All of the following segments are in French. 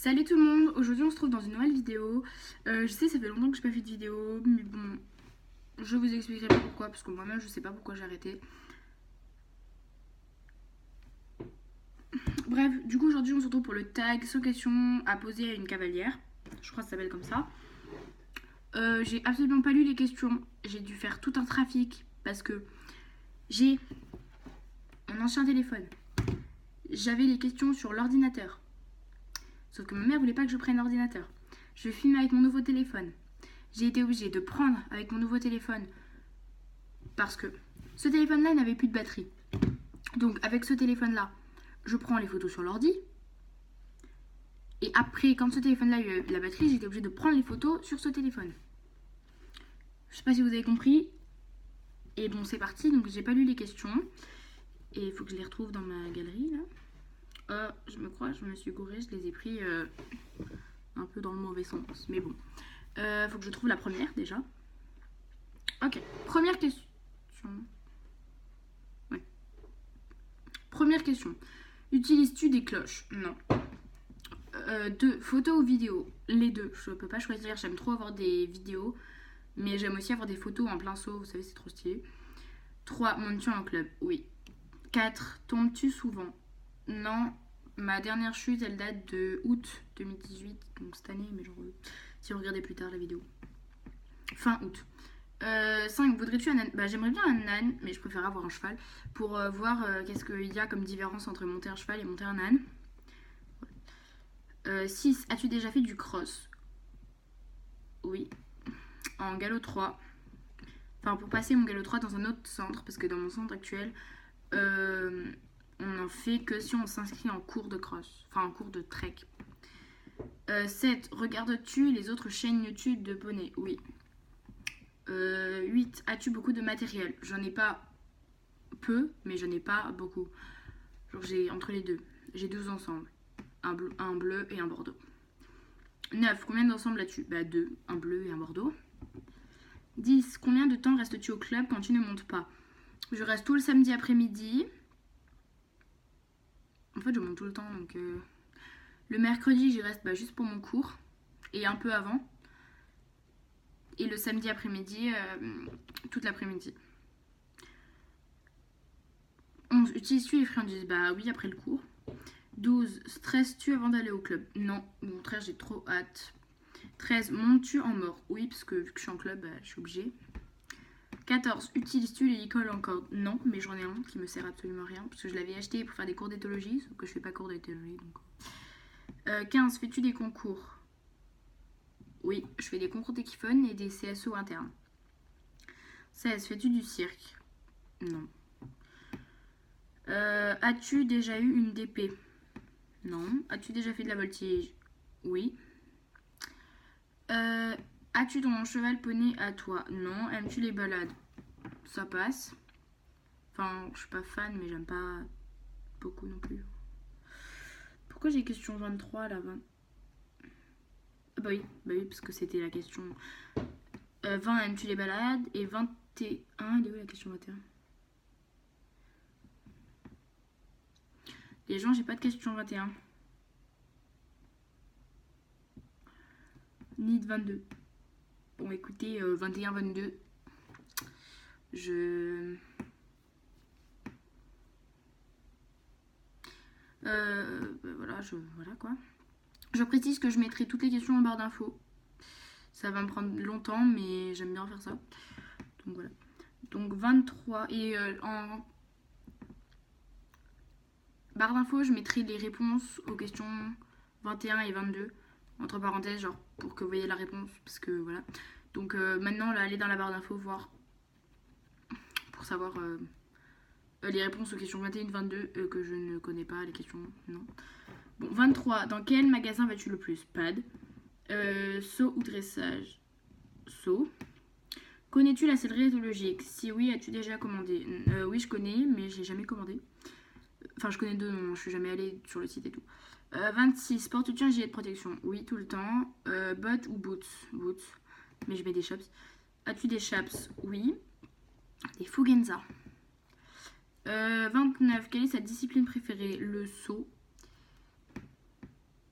Salut tout le monde, aujourd'hui on se trouve dans une nouvelle vidéo. Je sais ça fait longtemps que j'ai pas fait de vidéo, mais bon, je vous expliquerai pas pourquoi, parce que moi-même je sais pas pourquoi j'ai arrêté. Bref, du coup aujourd'hui on se retrouve pour le tag sans question à poser à une cavalière. Je crois que ça s'appelle comme ça. J'ai absolument pas lu les questions, j'ai dû faire tout un trafic parce que j'ai mon ancien téléphone. J'avais les questions sur l'ordinateur. Sauf que ma mère voulait pas que je prenne l'ordinateur. Je filme avec mon nouveau téléphone. J'ai été obligée de prendre avec mon nouveau téléphone parce que ce téléphone-là n'avait plus de batterie. Donc avec ce téléphone-là, je prends les photos sur l'ordi. Et après, quand ce téléphone-là a eu la batterie, j'étais obligée de prendre les photos sur ce téléphone. Je sais pas si vous avez compris. Et bon, c'est parti. Donc j'ai pas lu les questions. Et il faut que je les retrouve dans ma galerie là. Je me crois, je me suis gourée, je les ai pris un peu dans le mauvais sens. Mais bon. Faut que je trouve la première déjà. Ok, première question. Ouais. Première question. Utilises-tu des cloches? Non. 2. Photos ou vidéos? Les deux. Je peux pas choisir. J'aime trop avoir des vidéos. Mais j'aime aussi avoir des photos en plein saut. Vous savez, c'est trop stylé. 3. Montes-tu en club? Oui. 4. Tombes-tu souvent? Non. Ma dernière chute, elle date de août 2018. Donc cette année, mais genre, si vous regardez plus tard la vidéo. Fin août. 5. Voudrais-tu un âne? Bah, j'aimerais bien un âne, mais je préfère avoir un cheval pour voir qu'est-ce qu'il y a comme différence entre monter un cheval et monter un âne. 6. As-tu déjà fait du cross? Oui. En galop 3. Enfin, pour passer mon galop 3 dans un autre centre, parce que dans mon centre actuel, on n'en fait que si on s'inscrit en cours de cross, enfin en cours de trek. 7. Regardes-tu les autres chaînes YouTube de poney? Oui. 8. As-tu beaucoup de matériel? J'en ai pas peu, mais j'en ai pas beaucoup. Genre j'ai entre les deux. J'ai deux ensembles. Un bleu et un bordeaux. 9. Combien d'ensembles as-tu? Bah 2. Un bleu et un bordeaux. 10. Combien de temps restes-tu au club quand tu ne montes pas? Je reste tout le samedi après-midi. En fait je monte tout le temps donc... Le mercredi j'y reste juste pour mon cours. Et un peu avant. Et le samedi après-midi, toute l'après-midi. 11. Utilises-tu les friandises? Bah oui, après le cours. 12. Stresses-tu avant d'aller au club? Non, au contraire, j'ai trop hâte. 13. Montes-tu en mort? Oui, parce que vu que je suis en club, je suis obligée. 14. Utilises-tu l'hélicole en corde? Non, mais j'en ai un qui me sert absolument à rien, parce que je l'avais acheté pour faire des cours d'éthologie, sauf que je fais pas cours d'éthologie. Donc... 15. Fais-tu des concours? Oui, je fais des concours d'équiphone et des CSO internes. 16. Fais-tu du cirque? Non. As-tu déjà eu une DP? Non. As-tu déjà fait de la voltige? Oui. As-tu ton cheval poney à toi? Non. Aimes-tu les balades? Ça passe. Enfin, je suis pas fan, mais j'aime pas beaucoup non plus. Pourquoi j'ai question 23 là? Ah bah oui, parce que c'était la question 20. Aimes-tu les balades? Et 21. Elle est où la question 21? Les gens, j'ai pas de question 21. Ni de 22. Bon, écoutez, 21, 22. Voilà quoi. Je précise que je mettrai toutes les questions en barre d'infos. Ça va me prendre longtemps, mais j'aime bien faire ça. Donc voilà. Donc 23. Et en barre d'infos, je mettrai les réponses aux questions 21 et 22. Entre parenthèses, genre pour que vous voyez la réponse. Parce que voilà. Donc maintenant, là, allez dans la barre d'infos voir. Pour savoir les réponses aux questions 21 et 22 que je ne connais pas. Les questions, non. Bon, 23. Dans quel magasin vas-tu le plus? Pad. Saut ou dressage? Saut. Connais-tu la sellerie éthologique? Si oui, as-tu déjà commandé? Oui, je connais, mais j'ai jamais commandé. Enfin, je connais deux noms, je suis jamais allée sur le site et tout. 26. Portes-tu un gilet de protection? Oui, tout le temps. Bottes ou boots? Boots. Mais je mets des chaps. As-tu des chaps? Oui. Des Fugenza. 29. Quelle est sa discipline préférée? Le saut.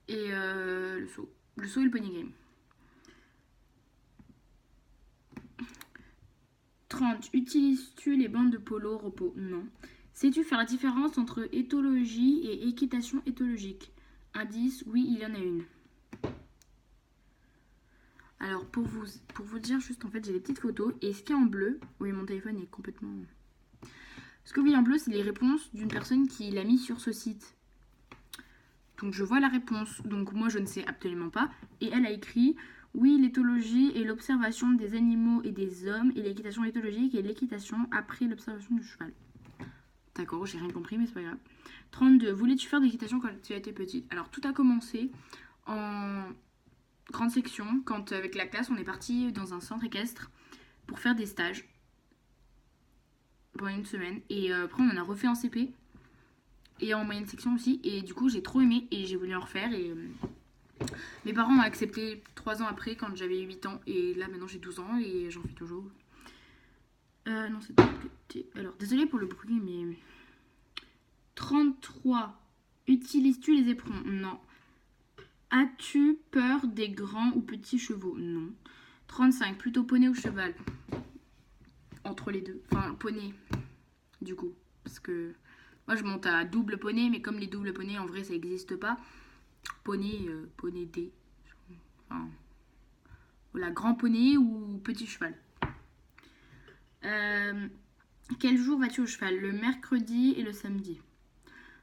Et le saut. Le saut et le pony game. 30. Utilises-tu les bandes de polo au repos? Non. Sais-tu faire la différence entre éthologie et équitation éthologique? Indice, oui, il y en a une. Alors, pour vous dire, juste en fait, j'ai des petites photos. Et ce qui est en bleu, oui, mon téléphone est complètement. Ce que vous voyez en bleu, c'est les réponses d'une personne qui l'a mis sur ce site. Donc, je vois la réponse. Donc, moi, je ne sais absolument pas. Et elle a écrit oui, l'éthologie est l'observation des animaux et des hommes. Et l'équitation éthologique est l'équitation après l'observation du cheval. D'accord, j'ai rien compris, mais c'est pas grave. 32. Voulais-tu faire de l'équitation quand tu étais petite? Alors, tout a commencé en grande section, quand avec la classe, on est parti dans un centre équestre pour faire des stages pendant une semaine. Et après, on en a refait en CP et en moyenne section aussi. Et du coup, j'ai trop aimé et j'ai voulu en refaire. Et mes parents ont accepté 3 ans après, quand j'avais 8 ans. Et là, maintenant, j'ai 12 ans et j'en fais toujours. Non, c'est de l'autre côté. Alors, désolée pour le bruit, mais 33. Utilises-tu les éperons? Non. As-tu peur des grands ou petits chevaux? Non. 35. Plutôt poney ou cheval? Entre les deux. Enfin, poney, du coup. Parce que moi, je monte à double poney, mais comme les doubles poneys, en vrai, ça n'existe pas. Poney, poney D. Enfin, voilà, grand poney ou petit cheval. Quel jour vas-tu au cheval? Le mercredi et le samedi.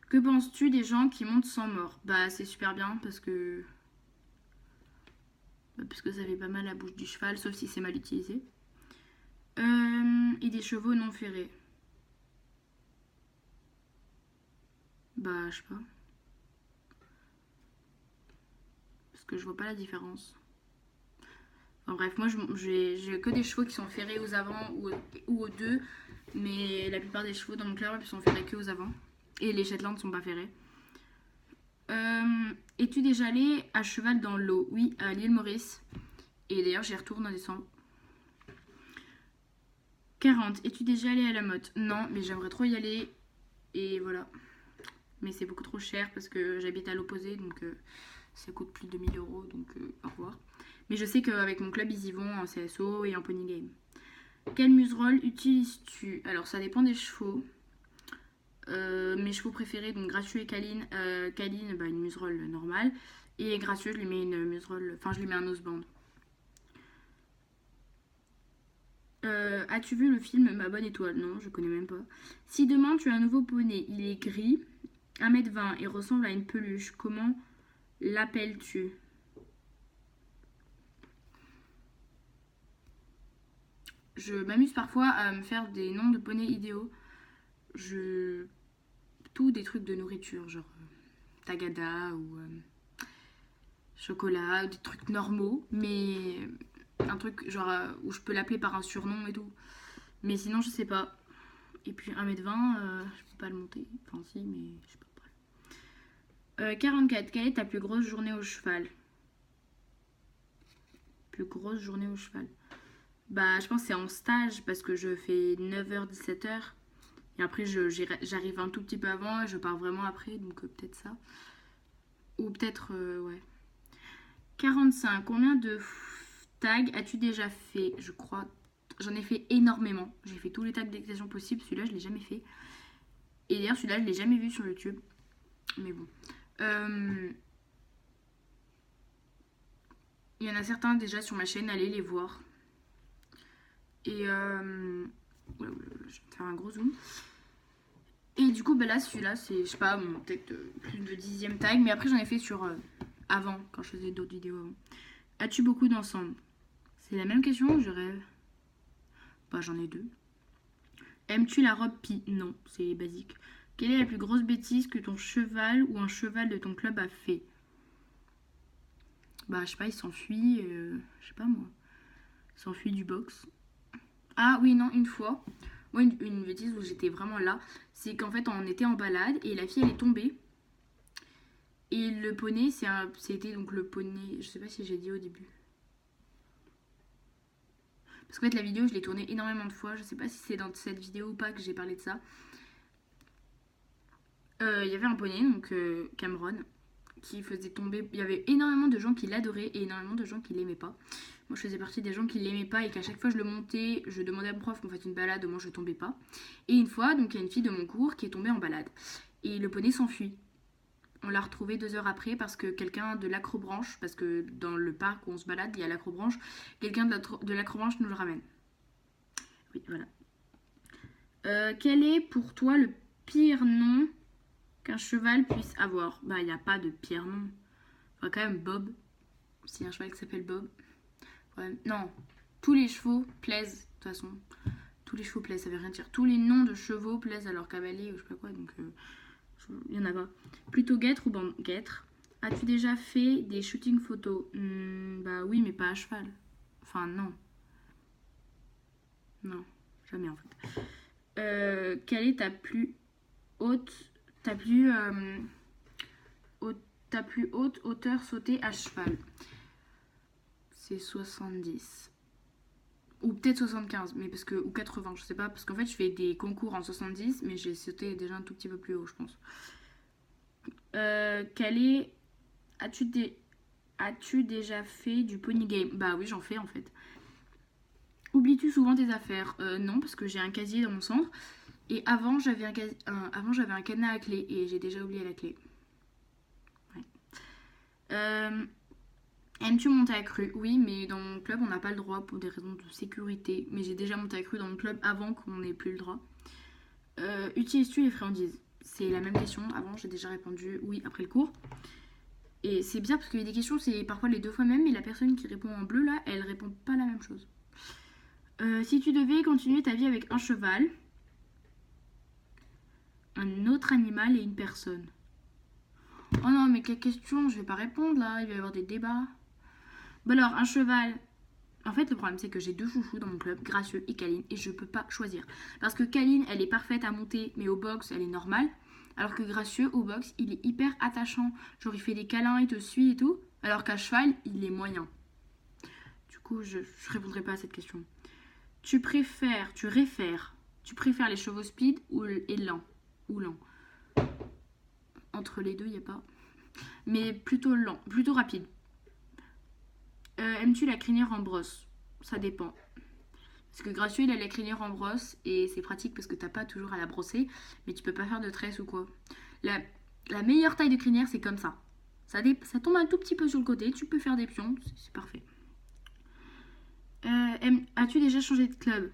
Que penses-tu des gens qui montent sans mort? Bah, c'est super bien parce que ça fait pas mal la bouche du cheval, sauf si c'est mal utilisé. Et des chevaux non ferrés. Bah, je sais pas. Parce que je vois pas la différence. Enfin, bref, moi j'ai que des chevaux qui sont ferrés aux avant ou aux deux. Mais la plupart des chevaux dans mon club sont ferrés que aux avant. Et les Shetland ne sont pas ferrés. Es-tu déjà allé à cheval dans l'eau? Oui, à l'île Maurice. Et d'ailleurs, j'y retourne en décembre. 40. Es-tu déjà allé à la motte? Non, mais j'aimerais trop y aller. Et voilà. Mais c'est beaucoup trop cher parce que j'habite à l'opposé. Donc ça coûte plus de 1000 euros. Donc au revoir. Mais je sais qu'avec mon club, ils y vont en CSO et en pony game. Quel museroll utilises-tu? Alors ça dépend des chevaux. Mes chevaux préférés, donc Gracieux et Caline. Caline, bah, une museroll normale. Et Gracieux, je lui mets une museroll. Enfin, je lui mets un noseband. As-tu vu le film Ma Bonne Étoile? Non, je connais même pas. Si demain tu as un nouveau poney, il est gris, 1m20 et ressemble à une peluche, comment l'appelles-tu? Je m'amuse parfois à me faire des noms de poneys idéaux. Tout des trucs de nourriture, genre tagada ou chocolat, ou des trucs normaux, mais un truc genre où je peux l'appeler par un surnom et tout. Mais sinon, je sais pas. Et puis 1m20, je peux pas le monter. Enfin, si, mais je sais pas. 44. Quelle est ta plus grosse journée au cheval? Plus grosse journée au cheval. Bah, je pense que c'est en stage parce que je fais 9h-17h. Et après, j'arrive un tout petit peu avant et je pars vraiment après. Donc, peut-être ça. Ou peut-être, ouais. 45. Combien de tags as-tu déjà fait? Je crois. J'en ai fait énormément. J'ai fait tous les tags d'équitation possibles. Celui-là, je l'ai jamais fait. Et d'ailleurs, celui-là, je l'ai jamais vu sur YouTube. Mais bon. Il y en a certains déjà sur ma chaîne. Allez les voir. Et je vais faire un gros zoom. Et du coup, bah là, celui-là, c'est, je sais pas, peut-être plus de 10e tag. Mais après, j'en ai fait sur avant, quand je faisais d'autres vidéos avant. As-tu beaucoup d'ensemble? C'est la même question, je rêve. Bah, j'en ai 2. Aimes-tu la robe pie? Non, c'est basique. Quelle est la plus grosse bêtise que ton cheval ou un cheval de ton club a fait? Bah, je sais pas, il s'enfuit, je sais pas moi. Il s'enfuit du box. Ah oui, non, une fois. Moi, une bêtise où j'étais vraiment là, c'est qu'en fait, on était en balade et la fille, elle est tombée. Et le poney, c'était donc le poney, je sais pas si j'ai dit au début. Parce qu'en fait, la vidéo, je l'ai tournée énormément de fois. Je sais pas si c'est dans cette vidéo ou pas que j'ai parlé de ça. Il y avait un poney, donc Cameron. qui faisait tomber. Il y avait énormément de gens qui l'adoraient et énormément de gens qui l'aimaient pas. Moi, je faisais partie des gens qui l'aimaient pas et qu'à chaque fois je le montais, je demandais à mon prof qu'on fasse une balade, moi je tombais pas. Et une fois, donc il y a une fille de mon cours qui est tombée en balade et le poney s'enfuit. On l'a retrouvé 2 heures après parce que quelqu'un de l'acrobranche, parce que dans le parc où on se balade, il y a l'acrobranche, quelqu'un de l'acrobranche nous le ramène. Oui, voilà. Quel est pour toi le pire nom qu'un cheval puisse avoir? Bah, il n'y a pas de pire nom. Enfin, quand même, Bob. Si un cheval qui s'appelle Bob. Ouais, non, tous les chevaux plaisent, de toute façon. Tous les chevaux plaisent, ça veut rien dire. Tous les noms de chevaux plaisent à leur cavalier ou je sais pas quoi, donc il y en a pas. Plutôt guêtre ou guêtre. As-tu déjà fait des shootings photos? Bah oui, mais pas à cheval. Enfin, non. Non, jamais en fait. Quelle est ta plus haute, ta plus haute hauteur sautée à cheval? C'est 70. Ou peut-être 75, mais parce que, ou 80, je sais pas. Parce qu'en fait, je fais des concours en 70, mais j'ai sauté déjà un tout petit peu plus haut, je pense. Quel est. As-tu déjà fait du pony game? Bah oui, j'en fais en fait. Oublies-tu souvent tes affaires? Non, parce que j'ai un casier dans mon centre. Et avant, j'avais un cadenas à clé et j'ai déjà oublié la clé. Ouais. Aimes-tu monter à cru? Oui, mais dans mon club, on n'a pas le droit pour des raisons de sécurité. Mais j'ai déjà monté à cru dans mon club avant qu'on n'ait plus le droit. Utilises-tu les friandises? C'est la même question. Avant, j'ai déjà répondu oui après le cours. Et c'est bizarre parce qu'il y a des questions, c'est parfois les 2 fois même, mais la personne qui répond en bleu, là, elle répond pas la même chose. Si tu devais continuer ta vie avec un cheval, un autre animal et une personne. Oh non, mais quelle question? Je vais pas répondre là, il va y avoir des débats. Bon alors, un cheval. En fait, le problème, c'est que j'ai 2 chouchous dans mon club, Gracieux et Kaline, et je peux pas choisir. Parce que Kaline, elle est parfaite à monter, mais au box, elle est normale. Alors que Gracieux, au box, il est hyper attachant. Genre, il fait des câlins, il te suit et tout. Alors qu'à cheval, il est moyen. Du coup, je répondrai pas à cette question. Tu préfères les chevaux speed et lents? Ou lents? Entre les deux, il n'y a pas. Mais plutôt lent, plutôt rapide. Aimes-tu la crinière en brosse? Ça dépend. Parce que Gracieux, il a la crinière en brosse et c'est pratique parce que t'as pas toujours à la brosser, mais tu peux pas faire de tresse ou quoi. La meilleure taille de crinière, c'est comme ça. Ça tombe un tout petit peu sur le côté, tu peux faire des pions, c'est parfait. As-tu déjà changé de club?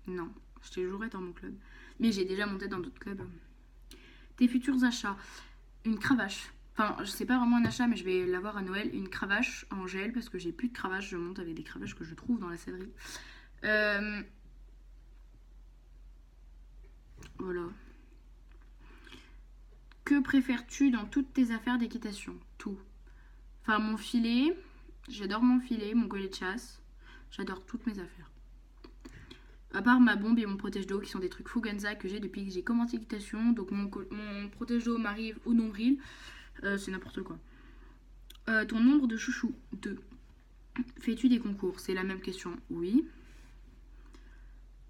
Non, je t'ai toujours été dans mon club. Mais j'ai déjà monté dans d'autres clubs. Tes futurs achats? Une cravache. Enfin, je sais pas vraiment un achat, mais je vais l'avoir à Noël. Une cravache en gel, parce que j'ai plus de cravache. Je monte avec des cravaches que je trouve dans la sellerie. Voilà. Que préfères-tu dans toutes tes affaires d'équitation? Tout. Enfin, mon filet. J'adore mon filet, mon collet de chasse. J'adore toutes mes affaires. À part ma bombe et mon protège d'eau qui sont des trucs Fuganza que j'ai depuis que j'ai commencé l'équitation. Donc mon protège d'eau m'arrive au nombril. C'est n'importe quoi. Ton nombre de chouchous? 2. Fais-tu des concours? C'est la même question. Oui.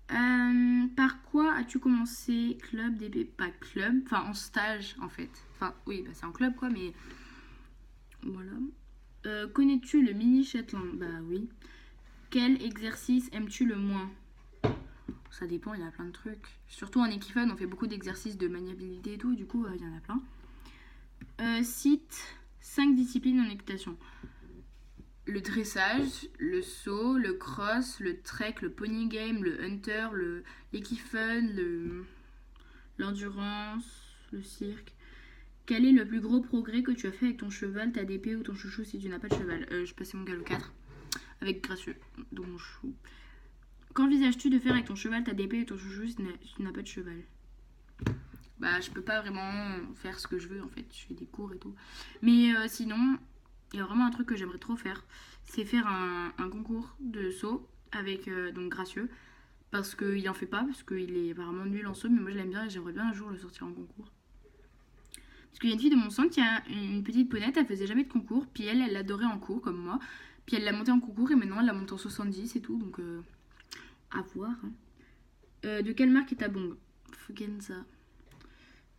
Par quoi as-tu commencé club DB? Pas club, enfin en stage en fait. Enfin oui, bah, c'est en club quoi, mais voilà. Connais-tu le mini Shetland? Bah oui. Quel exercice aimes-tu le moins? Ça dépend, il y a plein de trucs. Surtout en Equifun, on fait beaucoup d'exercices de maniabilité et tout, du coup, il y en a plein. Cite 5 disciplines en équitation. Le dressage, le saut, le cross, le trek, le pony game, le hunter, l'Equifun, l'endurance, le cirque. Quel est le plus gros progrès que tu as fait avec ton cheval, ta DP ou ton chouchou si tu n'as pas de cheval? Je passais mon galop 4 avec Gracieux, donc mon chouchou. Qu'envisages-tu de faire avec ton cheval, ta DP et ton chouchou si tu n'as pas de cheval? Bah, je peux pas vraiment faire ce que je veux en fait. Je fais des cours et tout. Mais sinon, il y a vraiment un truc que j'aimerais trop faire. C'est faire un concours de saut avec donc Gracieux. Parce qu'il en fait pas, parce qu'il est vraiment nul en saut. Mais moi je l'aime bien et j'aimerais bien un jour le sortir en concours. Parce qu'il y a une fille de mon centre qui a une petite ponette, elle faisait jamais de concours. Puis elle l'adorait en cours comme moi. Puis elle l'a montée en concours et maintenant elle l'a montée en 70 et tout. Donc à voir. Hein. De quelle marque est ta bombe? Fugenza.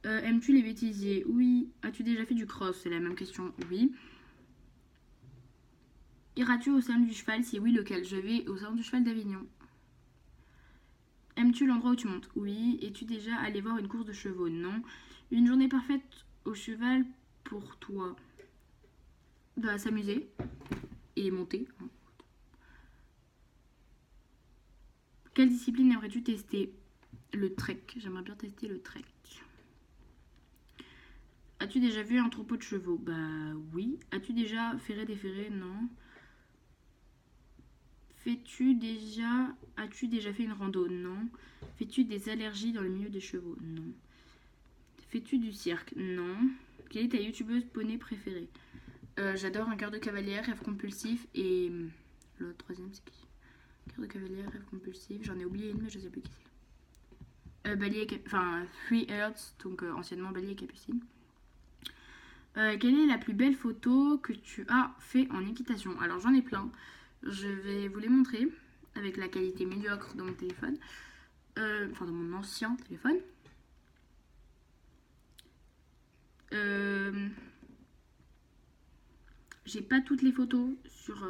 Aimes-tu les bêtisiers? Oui. As-tu déjà fait du cross? C'est la même question. Oui. Iras-tu au salon du cheval? Si oui, lequel? Je vais au salon du cheval d'Avignon. Aimes-tu l'endroit où tu montes? Oui. Es-tu déjà allé voir une course de chevaux? Non. Une journée parfaite au cheval pour toi? Bah, s'amuser et monter. Quelle discipline aimerais-tu tester? Le trek. J'aimerais bien tester le trek. As-tu déjà vu un troupeau de chevaux? Bah oui. As-tu déjà ferré des ferrés? Non. As-tu déjà fait une rando? Non. Fais-tu des allergies dans le milieu des chevaux? Non. Fais-tu du cirque? Non. Quelle est ta youtubeuse poney préférée? J'adore Un cœur de cavalière, Rêve compulsif et le troisième c'est qui? Cœur de cavalière, Rêve compulsif. J'en ai oublié une mais je sais plus qui c'est. Enfin Three Hearts, donc anciennement Bali et Capucine. Quelle est la plus belle photo que tu as fait en équitation? Alors j'en ai plein. Je vais vous les montrer avec la qualité médiocre de mon téléphone. Enfin de mon ancien téléphone. J'ai pas toutes les photos sur...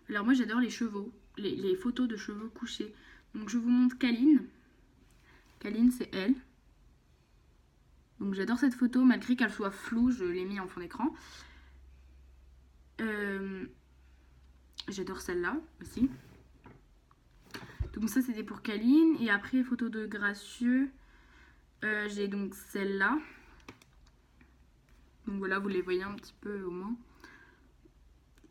Alors moi j'adore les chevaux, les photos de chevaux couchés. Donc je vous montre Kaline. Kaline c'est elle. Donc j'adore cette photo malgré qu'elle soit floue, je l'ai mis en fond d'écran. J'adore celle-là aussi. Donc ça c'était pour Kaline. Et après photo de Gracieux, j'ai donc celle-là. Donc voilà, vous les voyez un petit peu au moins.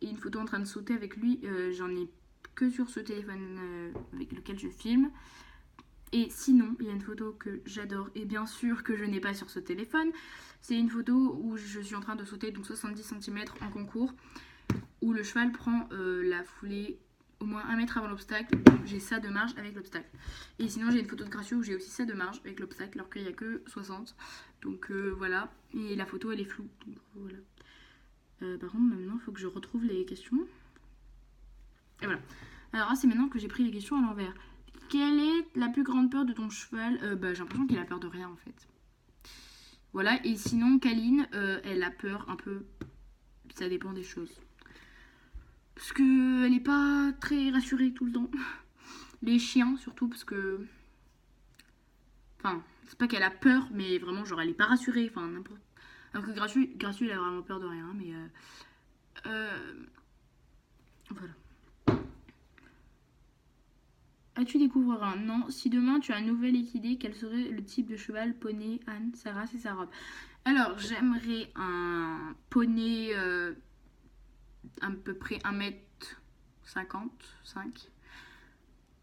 Et une photo en train de sauter avec lui, j'en ai que sur ce téléphone avec lequel je filme. Et sinon, il y a une photo que j'adore et bien sûr que je n'ai pas sur ce téléphone. C'est une photo où je suis en train de sauter donc 70 cm en concours, où le cheval prend la foulée au moins 1 mètre avant l'obstacle. J'ai ça de marge avec l'obstacle. Et sinon, j'ai une photo de Gracieux où j'ai aussi ça de marge avec l'obstacle, alors qu'il n'y a que 60. Donc voilà. Et la photo, elle est floue. Donc voilà. Par contre, maintenant, il faut que je retrouve les questions. Et voilà. Alors, c'est maintenant que j'ai pris les questions à l'envers. Quelle est la plus grande peur de ton cheval? J'ai l'impression qu'il a peur de rien en fait. Voilà, et sinon, Kaline, elle a peur un peu. Ça dépend des choses. Parce qu'elle n'est pas très rassurée tout le temps. Les chiens, surtout, parce que. Enfin, c'est pas qu'elle a peur, mais vraiment, genre, elle est pas rassurée. Enfin, n'importe. Alors que Gracieux, il a vraiment peur de rien, mais. Voilà. As-tu découvert un? Non. Si demain tu as un nouvel équidé, quel serait le type de cheval? Poney, âne, sa race et sa robe? Alors, j'aimerais un poney à peu près 1m55.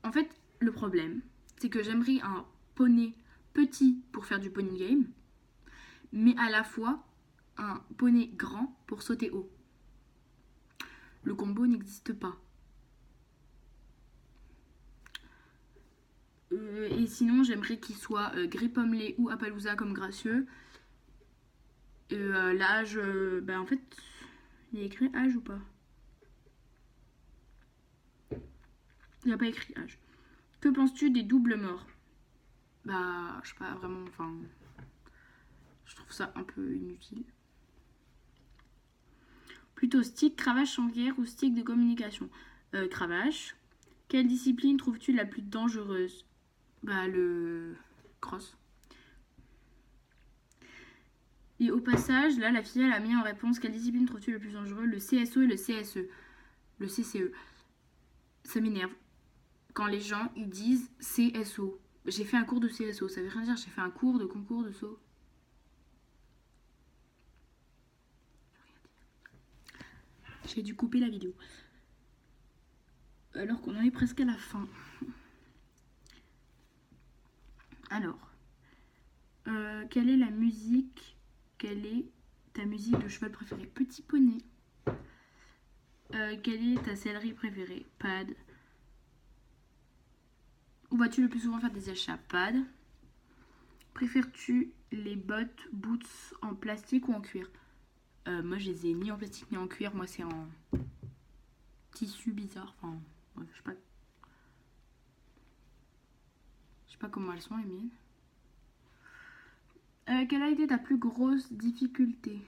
En fait, le problème, c'est que j'aimerais un poney petit pour faire du pony game, mais à la fois un poney grand pour sauter haut. Le combo n'existe pas. Et sinon, j'aimerais qu'il soit gris pommelé ou Appaloosa comme Gracieux. L'âge, en fait, il y a écrit âge ou pas? Il n'y a pas écrit âge. Que penses-tu des doubles morts? Je sais pas vraiment, enfin, je trouve ça un peu inutile. Plutôt stick, cravache, sanglière ou stick de communication? Cravache. Quelle discipline trouves-tu la plus dangereuse? Le cross. Et au passage, là, la fille, elle a mis en réponse quelle discipline trouves-tu le plus dangereux? Le CSO et le CSE. Le CCE. Ça m'énerve. Quand les gens, ils disent CSO. J'ai fait un cours de CSO. Ça veut rien dire. J'ai fait un cours de concours de saut. J'ai dû couper la vidéo. Alors qu'on en est presque à la fin. Alors. Quelle est la musique? Quelle est ta musique de cheval préférée? Petit poney. Quelle est ta sellerie préférée? Pad. Où vas-tu le plus souvent faire des achats? Pad. Préfères-tu les boots en plastique ou en cuir? Moi, je les ai ni en plastique ni en cuir. Moi, c'est en tissu bizarre. Enfin, bref, je sais pas. Je sais pas comment elles sont, les miennes. Quelle a été ta plus grosse difficulté?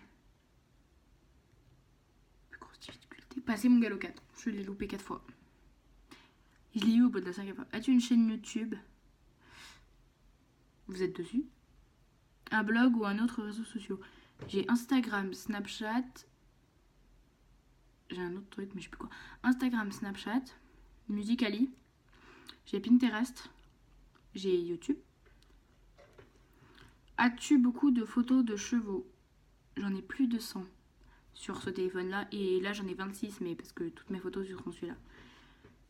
Plus grosse difficulté? Passer mon galop 4. Je l'ai loupé 4 fois. Je l'ai eu au bout de la 5e fois. As-tu une chaîne YouTube? Vous êtes dessus? Un blog ou un autre réseau social? J'ai Instagram, Snapchat. J'ai un autre truc, mais je sais plus quoi. Instagram, Snapchat, Musical.ly. J'ai Pinterest. J'ai YouTube. As-tu beaucoup de photos de chevaux? J'en ai plus de 100 sur ce téléphone-là. Et là, j'en ai 26, mais parce que toutes mes photos seront celui-là.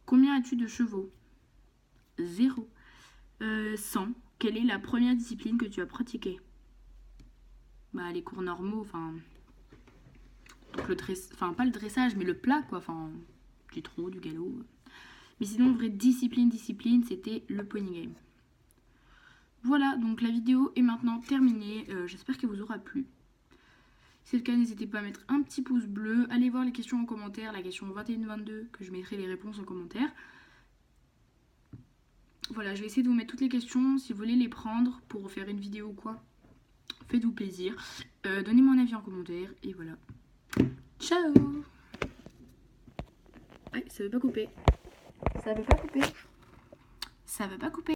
Combien as-tu de chevaux? 0. 100. Quelle est la première discipline que tu as pratiquée? Bah, les cours normaux, enfin... Donc le dressage, enfin pas le dressage, mais le plat, quoi. Enfin, du trot, du galop. Mais sinon, vraie discipline, c'était le pony game. Voilà, donc la vidéo est maintenant terminée. J'espère qu'elle vous aura plu. Si c'est le cas, n'hésitez pas à mettre un petit pouce bleu. Allez voir les questions en commentaire, la question 21-22, que je mettrai les réponses en commentaire. Voilà, je vais essayer de vous mettre toutes les questions. Si vous voulez les prendre pour faire une vidéo ou quoi, faites-vous plaisir. Donnez-moi un avis en commentaire. Et voilà. Ciao! Ouais, ça veut pas couper. Ça veut pas couper. Ça veut pas couper.